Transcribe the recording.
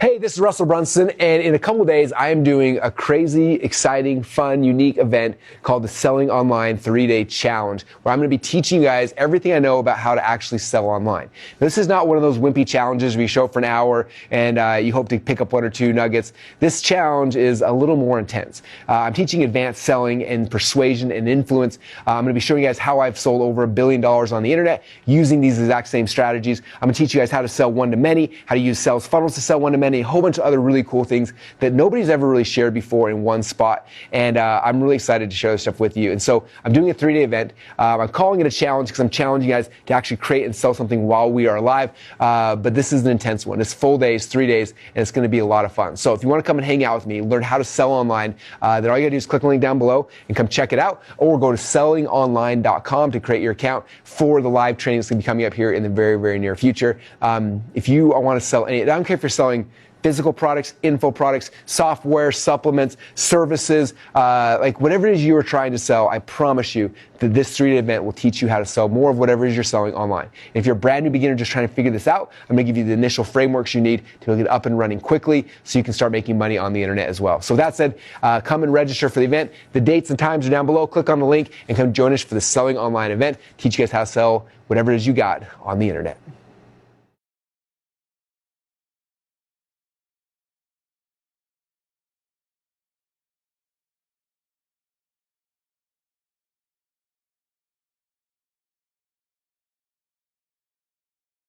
Hey, this is Russell Brunson, and in a couple of days, I am doing a crazy, exciting, fun, unique event called the Selling Online 3-Day Challenge, where I'm going to be teaching you guys everything I know about how to actually sell online. Now, this is not one of those wimpy challenges where you show up for an hour and you hope to pick up one or two nuggets. This challenge is a little more intense. I'm teaching advanced selling and persuasion and influence. I'm going to be showing you guys how I've sold over $1 billion on the internet using these exact same strategies. I'm going to teach you guys how to sell one-to-many, how to use sales funnels to sell one-to-many, a whole bunch of other really cool things that nobody's ever really shared before in one spot. And I'm really excited to share this stuff with you. And so I'm doing a 3-day event. I'm calling it a challenge because I'm challenging you guys to actually create and sell something while we are alive. But this is an intense one. It's full days, 3 days, and it's going to be a lot of fun. So if you want to come and hang out with me, learn how to sell online, then all you got to do is click the link down below and come check it out, or go to sellingonline.com to create your account for the live training that's going to be coming up here in the very, very near future. If you want to sell any, I don't care if you're selling physical products, info products, software, supplements, services, like whatever it is you are trying to sell, I promise you that this 3-day event will teach you how to sell more of whatever it is you're selling online. And if you're a brand new beginner just trying to figure this out, I'm going to give you the initial frameworks you need to get up and running quickly so you can start making money on the internet as well. So that said, come and register for the event. The dates and times are down below. Click on the link and come join us for the Selling Online event. Teach you guys how to sell whatever it is you got on the internet.